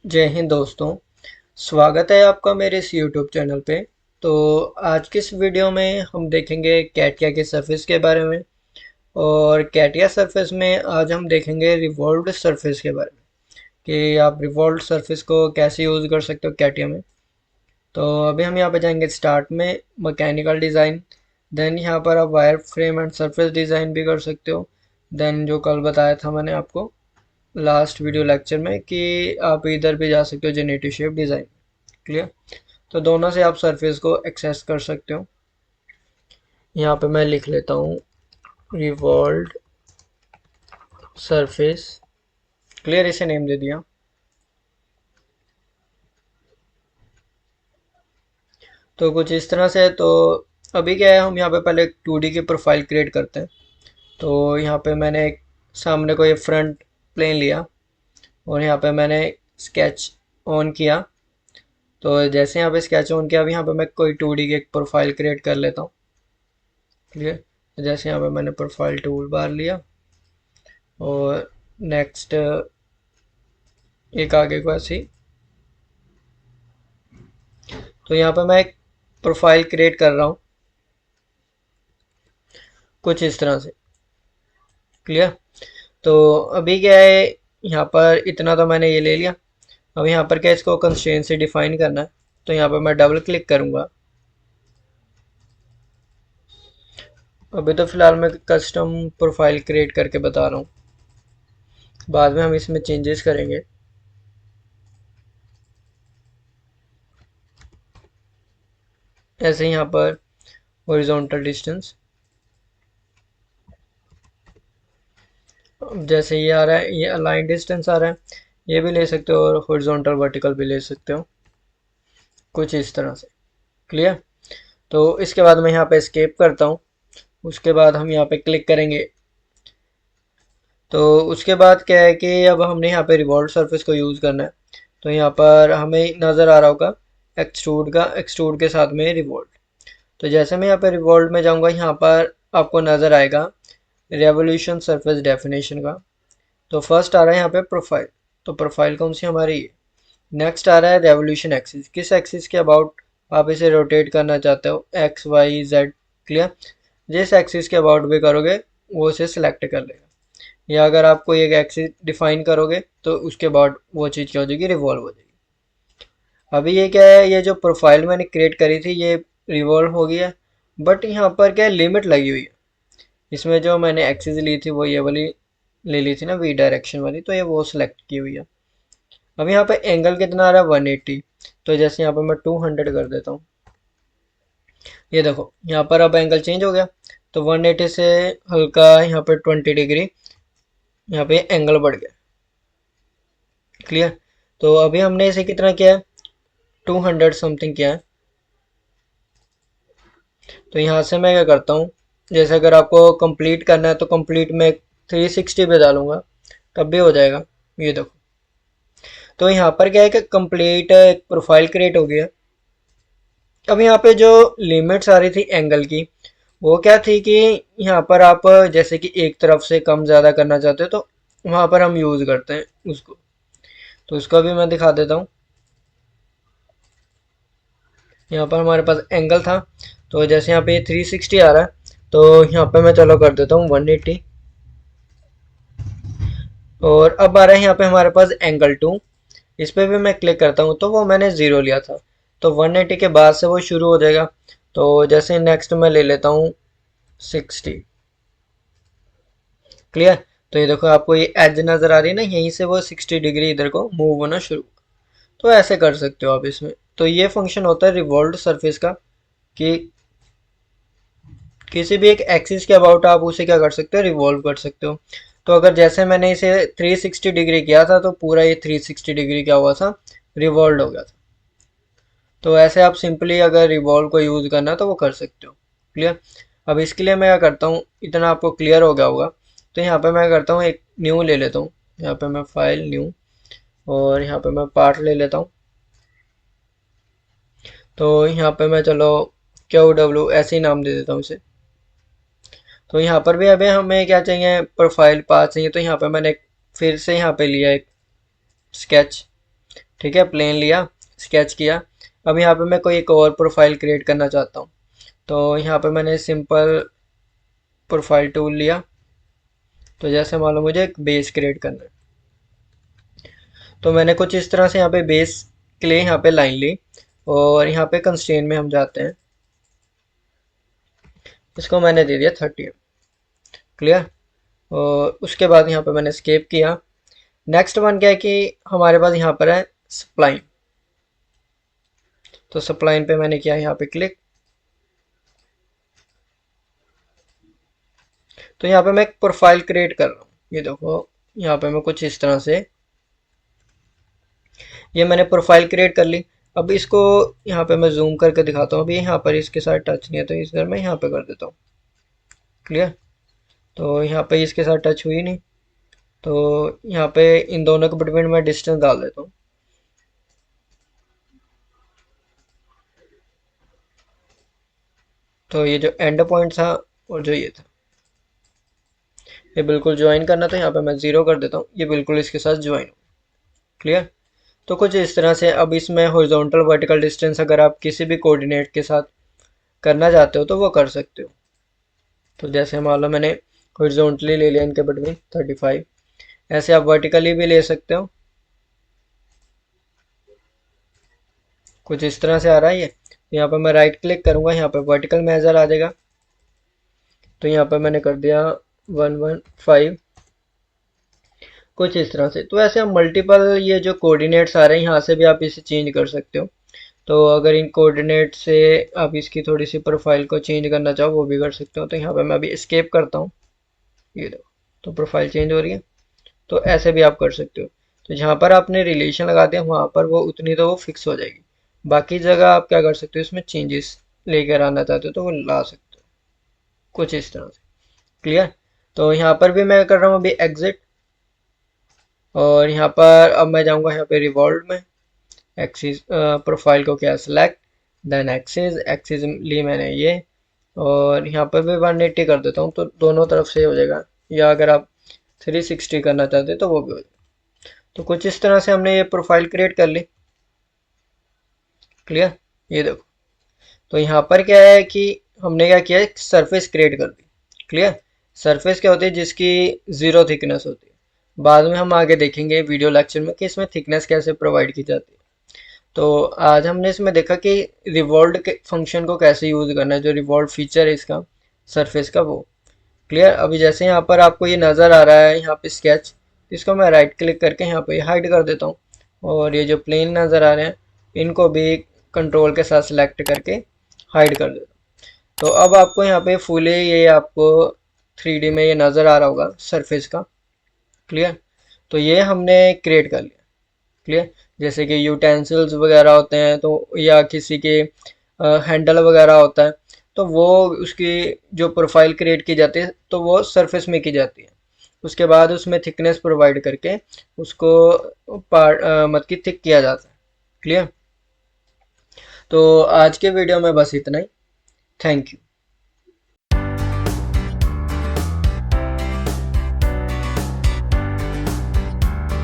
जय हिंद दोस्तों। स्वागत है आपका मेरे इस यूट्यूब चैनल पे। तो आज की इस वीडियो में हम देखेंगे कैटिया के सरफेस के बारे में। और कैटिया सरफेस में आज हम देखेंगे रिवॉल्व्ड सरफेस के बारे में कि आप रिवॉल्व्ड सरफेस को कैसे यूज़ कर सकते हो कैटिया में। तो अभी हम यहाँ पे जाएंगे स्टार्ट में मैकेनिकल डिज़ाइन। देन यहाँ पर आप wire frame and surface design भी कर सकते हो। देन जो कल बताया था मैंने आपको लास्ट वीडियो लेक्चर में कि आप इधर भी जा सकते हो जेनेटिव शेप डिज़ाइन। क्लियर। तो दोनों से आप सरफेस को एक्सेस कर सकते हो। यहाँ पे मैं लिख लेता हूँ रिवॉल्व्ड सरफेस। क्लियर, इसे नेम दे दिया। तो कुछ इस तरह से है। तो अभी क्या है, हम यहाँ पे पहले 2D की प्रोफाइल क्रिएट करते हैं। तो यहाँ पे मैंने एक सामने को ये फ्रंट प्लेन लिया और यहाँ पे मैंने स्केच ऑन किया। तो जैसे यहाँ पे स्केच ऑन किया, अभी यहाँ पे मैं कोई 2D की एक प्रोफाइल क्रिएट कर लेता हूँ। क्लियर। जैसे यहाँ पे मैंने प्रोफाइल टूल बार लिया और नेक्स्ट एक आगे को ऐसे ही। तो यहाँ पे मैं एक प्रोफाइल क्रिएट कर रहा हूँ कुछ इस तरह से। क्लियर। तो अभी क्या है, यहाँ पर इतना तो मैंने ये ले लिया। अब यहाँ पर क्या इसको कंस्ट्रेंट से डिफाइन करना है। तो यहाँ पर मैं डबल क्लिक करूँगा। अभी तो फिलहाल मैं कस्टम प्रोफाइल क्रिएट करके बता रहा हूँ, बाद में हम इसमें चेंजेस करेंगे। ऐसे यहाँ पर हॉरिजॉन्टल डिस्टेंस जैसे ये आ रहा है, ये अलाइन डिस्टेंस आ रहा है, ये भी ले सकते हो और हॉरिजॉन्टल वर्टिकल भी ले सकते हो कुछ इस तरह से। क्लियर। तो इसके बाद मैं यहाँ पे एस्केप करता हूँ। उसके बाद हम यहाँ पे क्लिक करेंगे। तो उसके बाद क्या है कि अब हमने यहाँ पे रिवॉल्व सरफेस को यूज़ करना है। तो यहाँ पर हमें नज़र आ रहा होगा एक्सट्रूड का, एक्सट्रूड के साथ में रिवॉल्व। तो जैसे मैं यहाँ पे रिवॉल्व में जाऊँगा, यहाँ पर आपको नज़र आएगा रेवोल्यूशन सरफेस डेफिनेशन का। तो फर्स्ट आ रहा है यहाँ पे प्रोफाइल। तो प्रोफाइल कौन सी हमारी है। नेक्स्ट आ रहा है रेवोल्यूशन एक्सिस, किस एक्सिस के अबाउट आप इसे रोटेट करना चाहते हो, एक्स वाई जेड। क्लियर। जिस एक्सिस के अबाउट भी करोगे वो इसे सिलेक्ट कर लेगा। या अगर आप कोई एक एक्सिस डिफाइन करोगे तो उसके बाद वो चीज़ क्या हो जाएगी, रिवॉल्व हो जाएगी। अभी ये क्या है, ये जो प्रोफाइल मैंने क्रिएट करी थी ये रिवॉल्व हो गया। बट यहाँ पर क्या है, लिमिट लगी हुई है। इसमें जो मैंने एक्सिस ली थी वो ये वाली ले ली थी ना, वी डायरेक्शन वाली, तो ये वो सिलेक्ट की हुई है। अब यहाँ पे एंगल कितना आ रहा है, 180। तो जैसे यहाँ पे मैं 200 कर देता हूँ। ये देखो यहाँ पर अब एंगल चेंज हो गया। तो 180 से हल्का यहाँ पे 20 डिग्री यहाँ पे एंगल बढ़ गया। क्लियर। तो अभी हमने इसे कितना किया है, 200 समथिंग किया है। तो यहाँ से मैं क्या करता हूँ, जैसे अगर आपको कंप्लीट करना है तो कंप्लीट में 360 पे डालूंगा तब भी हो जाएगा। ये देखो। तो यहाँ पर क्या है कि कंप्लीट प्रोफाइल क्रिएट हो गया। अब यहाँ पे जो लिमिट्स आ रही थी एंगल की, वो क्या थी कि यहाँ पर आप जैसे कि एक तरफ से कम ज़्यादा करना चाहते हो तो वहाँ पर हम यूज़ करते हैं उसको। तो उसका भी मैं दिखा देता हूँ। यहाँ पर हमारे पास एंगल था। तो जैसे यहाँ पे 360 आ रहा है, तो यहाँ पे मैं चलो कर देता हूँ 180। और अब आ रहा है यहाँ पे हमारे पास एंगल 2। इस पे भी मैं क्लिक करता हूँ तो वो मैंने 0 लिया था। तो 180 के बाद से वो शुरू हो जाएगा। तो जैसे नेक्स्ट मैं ले लेता हूँ 60। क्लियर। तो ये देखो आपको ये एज नज़र आ रही है ना, यहीं से वो 60 डिग्री इधर को मूव होना शुरू। तो ऐसे कर सकते हो आप इसमें। तो ये फंक्शन होता है रिवॉल्व्ड सरफेस का कि किसी भी एक एक्सिस के अबाउट आप उसे क्या कर सकते हो, रिवॉल्व कर सकते हो। तो अगर जैसे मैंने इसे 360 डिग्री किया था तो पूरा ये 360 डिग्री क्या हुआ था, रिवॉल्व हो गया था। तो ऐसे आप सिंपली अगर रिवॉल्व को यूज़ करना है तो वो कर सकते हो। क्लियर। अब इसके लिए मैं क्या करता हूँ, इतना आपको क्लियर हो गया होगा। तो यहाँ पे मैं करता हूँ एक न्यू ले लेता हूँ। यहाँ पे मैं फाइल न्यू और यहाँ पे मैं पार्ट ले लेता हूँ। तो यहाँ पे मैं चलो QW ऐसे ही नाम दे देता हूँ इसे। तो यहाँ पर भी अभी हमें क्या चाहिए, प्रोफाइल पाथ चाहिए। तो यहाँ पे मैंने फिर से यहाँ पे लिया एक स्केच। ठीक है, प्लेन लिया, स्केच किया। अब यहाँ पे मैं कोई एक और प्रोफाइल क्रिएट करना चाहता हूँ, तो यहाँ पे मैंने सिंपल प्रोफाइल टूल लिया। तो जैसे मान लो मुझे एक बेस क्रिएट करना है, तो मैंने कुछ इस तरह से यहाँ पे बेस के लिए यहाँ पे लाइन ली, और यहाँ पे कंस्ट्रेंट में हम जाते हैं, इसको मैंने दे दिया 30। क्लियर। और उसके बाद यहाँ पे मैंने स्केप किया। नेक्स्ट वन क्या है कि हमारे पास यहाँ पर है स्प्लाइन, तो स्प्लाइन पे मैंने किया यहाँ पे क्लिक। तो यहाँ पे मैं एक प्रोफाइल क्रिएट कर रहा हूँ, ये देखो यहाँ पे मैं कुछ इस तरह से, ये मैंने प्रोफाइल क्रिएट कर ली। अब इसको यहाँ पे मैं जूम करके दिखाता हूँ, अभी यहाँ पर इसके साथ टच नहीं है, तो इस घर मैं यहाँ पे कर देता हूँ। क्लियर। तो यहाँ पे इसके साथ टच हुई नहीं, तो यहाँ पे इन दोनों के बिटवीन मैं डिस्टेंस डाल देता हूँ। तो ये जो एंड पॉइंट था और जो ये था, ये बिल्कुल ज्वाइन करना था, यहाँ पे मैं 0 कर देता हूँ, ये बिल्कुल इसके साथ ज्वाइन हो। क्लियर। तो कुछ इस तरह से अब इसमें हॉरिजॉन्टल वर्टिकल डिस्टेंस अगर आप किसी भी कोऑर्डिनेट के साथ करना चाहते हो तो वो कर सकते हो। तो जैसे मान लो मैंने हॉरिजॉन्टली ले लिया इनके बिटवीन 35, ऐसे आप वर्टिकली भी ले सकते हो। कुछ इस तरह से आ रहा है ये। यहाँ पर मैं राइट क्लिक करूंगा, यहाँ पर वर्टिकल मेजर आ जाएगा, तो यहाँ पर मैंने कर दिया 115, कुछ इस तरह से। तो ऐसे हम मल्टीपल ये जो कोऑर्डिनेट्स आ रहे हैं यहाँ से भी आप इसे चेंज कर सकते हो। तो अगर इन कोऑर्डिनेट से आप इसकी थोड़ी सी प्रोफाइल को चेंज करना चाहो वो भी कर सकते हो। तो यहाँ पे मैं अभी एस्केप करता हूँ, ये देखो तो प्रोफाइल चेंज हो रही है। तो ऐसे भी आप कर सकते हो। तो जहाँ पर आपने रिलेशन लगा दिया वहाँ पर वो उतनी तो वो फिक्स हो जाएगी, बाकी जगह आप क्या कर सकते हो, इसमें चेंजेस लेकर आना चाहते हो तो वो ला सकते हो, कुछ इस तरह से। क्लियर। तो यहाँ पर भी मैं कर रहा हूँ अभी एग्जिट, और यहाँ पर अब मैं जाऊँगा यहाँ पे रिवॉल्व में, एक्सिस प्रोफाइल को क्या सेलेक्ट, देन एक्सिस, एक्सिस ली मैंने ये, और यहाँ पर भी 180 कर देता हूँ, तो दोनों तरफ से हो जाएगा। या अगर आप 360 करना चाहते हो तो वो भी हो जाएगा। तो कुछ इस तरह से हमने ये प्रोफाइल क्रिएट कर ली। क्लियर। ये देखो, तो यहाँ पर क्या है कि हमने क्या किया, एक सरफेस क्रिएट कर दी। क्लियर। सरफेस क्या होती है, जिसकी 0 थिकनेस होती है। बाद में हम आगे देखेंगे वीडियो लेक्चर में कि इसमें थिकनेस कैसे प्रोवाइड की जाती है। तो आज हमने इसमें देखा कि रिवॉल्व के फंक्शन को कैसे यूज़ करना है, जो रिवॉल्व फीचर है इसका सरफेस का वो। क्लियर। अभी जैसे यहाँ पर आपको ये नज़र आ रहा है यहाँ पे स्केच, इसको मैं राइट क्लिक करके यहाँ पे हाइड कर देता हूँ, और ये जो प्लेन नज़र आ रहे हैं इनको भी कंट्रोल के साथ सिलेक्ट करके हाइड कर देता हूँ। तो अब आपको यहाँ पे फुली ये आपको 3D में ये नज़र आ रहा होगा सरफेस का। क्लियर। तो ये हमने क्रिएट कर लिया। क्लियर। जैसे कि यूटेंसिल्स वगैरह होते हैं, तो या किसी के हैंडल वगैरह होता है, तो वो उसकी जो प्रोफाइल क्रिएट की जाती है तो वो सरफेस में की जाती है। उसके बाद उसमें थिकनेस प्रोवाइड करके उसको पार्ट मतलब कि थिक किया जाता है। क्लियर। तो आज के वीडियो में बस इतना ही। Thank you.